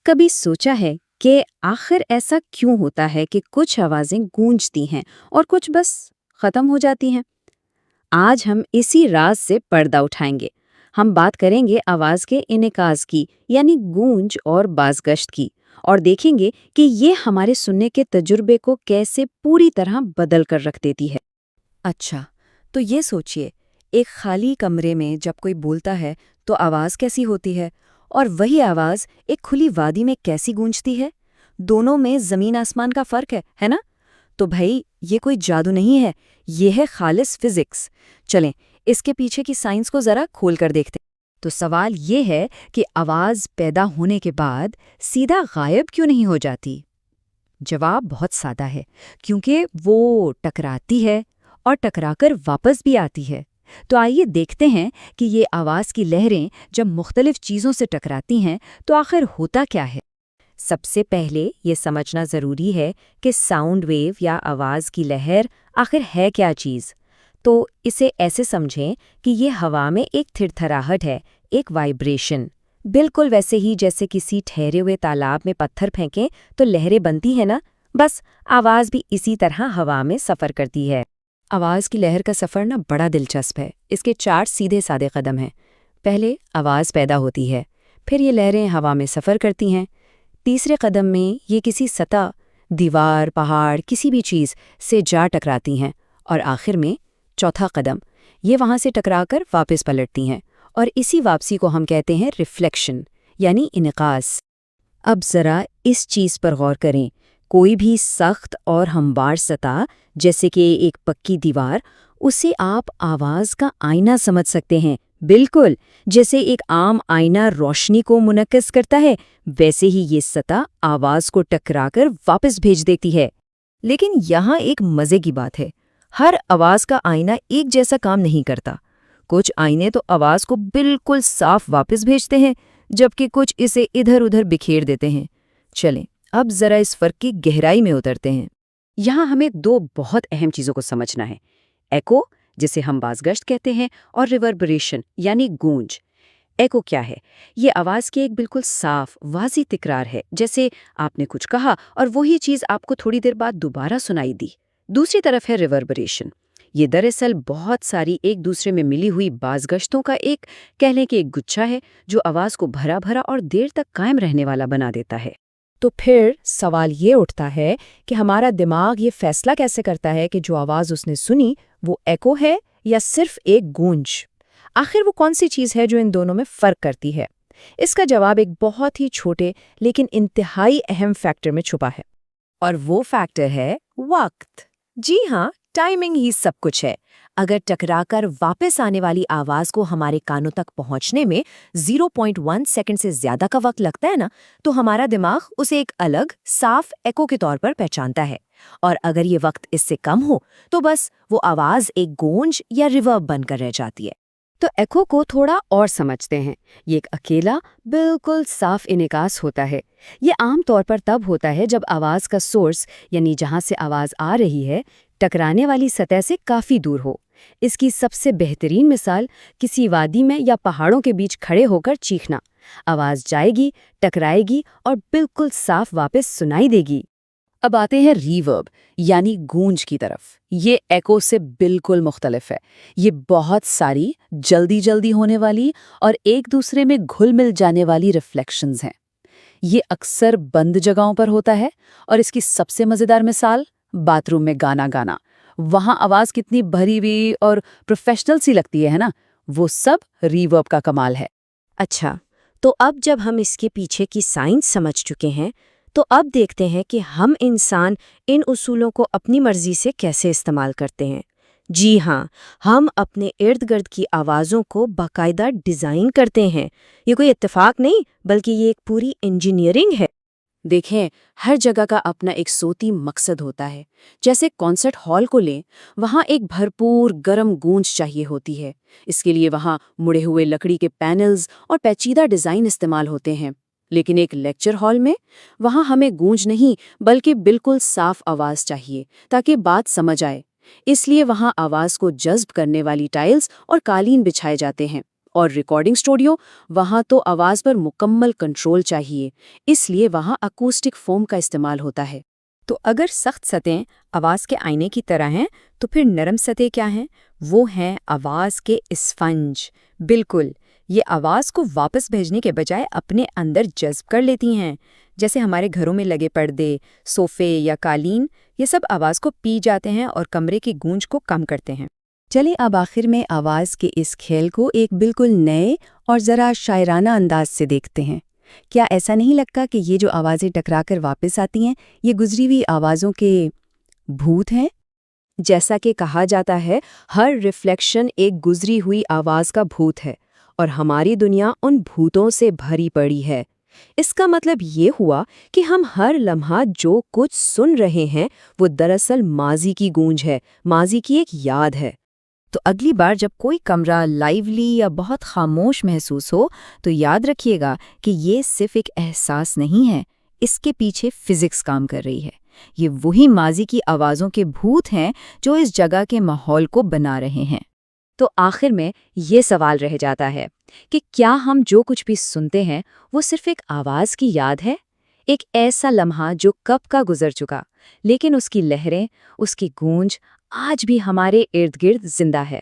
کبھی سوچا ہے کہ آخر ایسا کیوں ہوتا ہے کہ کچھ آوازیں گونجتی ہیں اور کچھ بس ختم ہو جاتی ہیں؟ آج ہم اسی راز سے پردہ اٹھائیں گے۔ ہم بات کریں گے آواز کے انعکاس کی، یعنی گونج اور بازگشت کی، اور دیکھیں گے کہ یہ ہمارے سننے کے تجربے کو کیسے پوری طرح بدل کر رکھ دیتی ہے۔ اچھا، تو یہ سوچئے، ایک خالی کمرے میں جب کوئی بولتا ہے تو آواز کیسی ہوتی ہے، اور وہی آواز ایک کھلی وادی میں کیسی گونجتی ہے؟ دونوں میں زمین آسمان کا فرق ہے نا؟ تو بھائی یہ کوئی جادو نہیں ہے، یہ ہے خالص فزکس۔ چلیں اس کے پیچھے کی سائنس کو ذرا کھول کر دیکھتے ہیں۔ تو سوال یہ ہے کہ آواز پیدا ہونے کے بعد سیدھا غائب کیوں نہیں ہو جاتی؟ جواب بہت سادہ ہے، کیونکہ وہ ٹکراتی ہے اور ٹکرا کر واپس بھی آتی ہے۔ تو آئیے دیکھتے ہیں کہ یہ آواز کی لہریں جب مختلف چیزوں سے ٹکراتی ہیں تو آخر ہوتا کیا ہے۔ سب سے پہلے یہ سمجھنا ضروری ہے کہ ساؤنڈ ویو یا آواز کی لہر آخر ہے کیا چیز۔ تو اسے ایسے سمجھیں کہ یہ ہوا میں ایک تھرتھراہٹ ہے، ایک وائبریشن، بالکل ویسے ہی جیسے کسی ٹھہرے ہوئے تالاب میں پتھر پھینکیں تو لہریں بنتی ہیں نا، بس آواز بھی اسی طرح ہوا میں سفر کرتی ہے۔ آواز کی لہر کا سفر بڑا دلچسپ ہے۔ اس کے 4 سیدھے سادے قدم ہیں۔ پہلے آواز پیدا ہوتی ہے، پھر یہ لہریں ہوا میں سفر کرتی ہیں۔ تیسرے قدم میں یہ کسی سطح، دیوار، پہاڑ، کسی بھی چیز سے جا ٹکراتی ہیں، اور آخر میں چوتھا قدم، یہ وہاں سے ٹکرا کر واپس پلٹتی ہیں، اور اسی واپسی کو ہم کہتے ہیں ریفلیکشن، یعنی انعکاس۔ اب ذرا اس چیز پر غور کریں، کوئی بھی سخت اور ہموار سطح جیسے کہ ایک پکی دیوار، اسے آپ آواز کا آئینہ سمجھ سکتے ہیں، بالکل جیسے ایک عام آئینہ روشنی کو منعکس کرتا ہے، ویسے ہی یہ سطح آواز کو ٹکرا کر واپس بھیج دیتی ہے۔ لیکن یہاں ایک مزے کی بات ہے، ہر آواز کا آئینہ ایک جیسا کام نہیں کرتا۔ کچھ آئینے تو آواز کو بالکل صاف واپس بھیجتے ہیں، جبکہ کچھ اسے ادھر ادھر بکھیر دیتے ہیں۔ چلیں اب ذرا اس فرق کی گہرائی میں اترتے ہیں۔ یہاں ہمیں 2 بہت اہم چیزوں کو سمجھنا ہے: ایکو، جسے ہم بازگشت کہتے ہیں، اور ریوربریشن یعنی گونج۔ ایکو کیا ہے؟ یہ آواز کی ایک بالکل صاف، واضح تکرار ہے، جیسے آپ نے کچھ کہا اور وہی چیز آپ کو تھوڑی دیر بعد دوبارہ سنائی دی۔ دوسری طرف ہے ریوربریشن۔ یہ دراصل بہت ساری ایک دوسرے میں ملی ہوئی بازگشتوں کا ایک، کہہ لیں کہ ایک گچھا ہے، جو آواز کو بھرا بھرا اور دیر تک قائم رہنے والا بنا دیتا ہے۔ تو پھر سوال یہ اٹھتا ہے کہ ہمارا دماغ یہ فیصلہ کیسے کرتا ہے کہ جو آواز اس نے سنی وہ ایکو ہے یا صرف ایک گونج؟ آخر وہ کون سی چیز ہے جو ان دونوں میں فرق کرتی ہے؟ اس کا جواب ایک بہت ہی چھوٹے لیکن انتہائی اہم فیکٹر میں چھپا ہے، اور وہ فیکٹر ہے وقت۔ جی ہاں، ٹائمنگ ہی سب کچھ ہے۔ اگر ٹکرا کر واپس آنے والی آواز کو ہمارے کانوں تک پہنچنے میں 0.1 سیکنڈ سے زیادہ کا وقت لگتا ہے نا، تو ہمارا دماغ اسے ایک الگ، صاف ایکو کے طور پر پہچانتا ہے، اور اگر یہ وقت اس سے کم ہو تو بس وہ آواز ایک گونج یا ریورب بن کر رہ جاتی ہے۔ تو ایکو کو تھوڑا اور سمجھتے ہیں۔ یہ ایک اکیلا، بالکل صاف انعکاس ہوتا ہے۔ یہ عام طور پر تب ہوتا ہے جب آواز کا سورس، یعنی جہاں سے آواز آ رہی ہے، ٹکرانے والی سطح سے کافی دور ہو۔ اس کی سب سے بہترین مثال کسی وادی میں یا پہاڑوں کے بیچ کھڑے ہو کر چیخنا۔ آواز جائے گی، ٹکرائے گی اور بالکل صاف واپس سنائی دے گی۔ اب آتے ہیں ریورب یعنی گونج کی طرف۔ یہ ایکو سے بالکل مختلف ہے۔ یہ بہت ساری جلدی ہونے والی اور ایک دوسرے میں گھل مل جانے والی ریفلیکشنز ہیں۔ یہ اکثر بند جگہوں پر ہوتا ہے، اور اس کی سب سے مزیدار مثال باتھ روم میں گانا گانا۔ وہاں آواز کتنی بھری ہوئی اور پروفیشنل سی لگتی ہے نا، وہ سب ریورب کا کمال ہے۔ اچھا، تو اب جب ہم اس کے پیچھے کی سائنس سمجھ چکے ہیں تو اب دیکھتے ہیں کہ ہم انسان ان اصولوں کو اپنی مرضی سے کیسے استعمال کرتے ہیں۔ جی ہاں، ہم اپنے ارد گرد کی آوازوں کو باقاعدہ ڈیزائن کرتے ہیں۔ یہ کوئی اتفاق نہیں، بلکہ یہ ایک پوری انجینئرنگ ہے۔ دیکھیں، ہر جگہ کا اپنا ایک صوتی مقصد ہوتا ہے۔ جیسے کانسرٹ ہال کو لیں، وہاں ایک بھرپور گرم گونج چاہیے ہوتی ہے۔ اس کے لیے وہاں مڑے ہوئے لکڑی کے پینلز اور پیچیدہ ڈیزائن استعمال ہوتے ہیں۔ لیکن ایک لیکچر ہال میں، وہاں ہمیں گونج نہیں بلکہ بالکل صاف آواز چاہیے تاکہ بات سمجھ آئے۔ اس لیے وہاں آواز کو جذب کرنے والی ٹائلز اور قالین بچھائے جاتے ہیں، اور ریکارڈنگ اسٹوڈیو، وہاں تو آواز پر مکمل کنٹرول چاہیے، اس لیے وہاں اکوسٹک فوم کا استعمال ہوتا ہے۔ تو اگر سخت سطحیں آواز کے آئینے کی طرح ہیں تو پھر نرم سطح کیا ہیں؟ وہ ہیں آواز کے اسفنج۔ بالکل، یہ آواز کو واپس بھیجنے کے بجائے اپنے اندر جذب کر لیتی ہیں۔ جیسے ہمارے گھروں میں لگے پردے، صوفے یا قالین، یہ سب آواز کو پی جاتے ہیں اور کمرے کی گونج کو کم کرتے ہیں۔ چلیں اب آخر میں آواز کے اس کھیل کو ایک بالکل نئے اور ذرا شاعرانہ انداز سے دیکھتے ہیں۔ کیا ایسا نہیں لگتا کہ یہ جو آوازیں ٹکرا کر واپس آتی ہیں، یہ گزری ہوئی آوازوں کے بھوت ہیں؟ جیسا کہ کہا جاتا ہے، ہر ریفلیکشن ایک گزری ہوئی آواز کا بھوت ہے، اور ہماری دنیا ان بھوتوں سے بھری پڑی ہے۔ اس کا مطلب یہ ہوا کہ ہم ہر لمحہ جو کچھ سن رہے ہیں وہ دراصل ماضی کی گونج ہے، ماضی کی ایک یاد ہے۔ تو اگلی بار جب کوئی کمرہ لائیولی یا بہت خاموش محسوس ہو تو یاد رکھیے گا کہ یہ صرف ایک احساس نہیں ہے، اس کے پیچھے فزکس کام کر رہی ہے۔ یہ وہی ماضی کی آوازوں کے بھوت ہیں جو اس جگہ کے ماحول کو بنا رہے ہیں۔ تو آخر میں یہ سوال رہ جاتا ہے کہ کیا ہم جو کچھ بھی سنتے ہیں وہ صرف ایک آواز کی یاد ہے، ایک ایسا لمحہ جو کب کا گزر چکا، لیکن اس کی لہریں، اس کی گونج آج بھی ہمارے ارد گرد زندہ ہے؟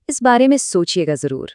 اس بارے میں سوچیے گا ضرور۔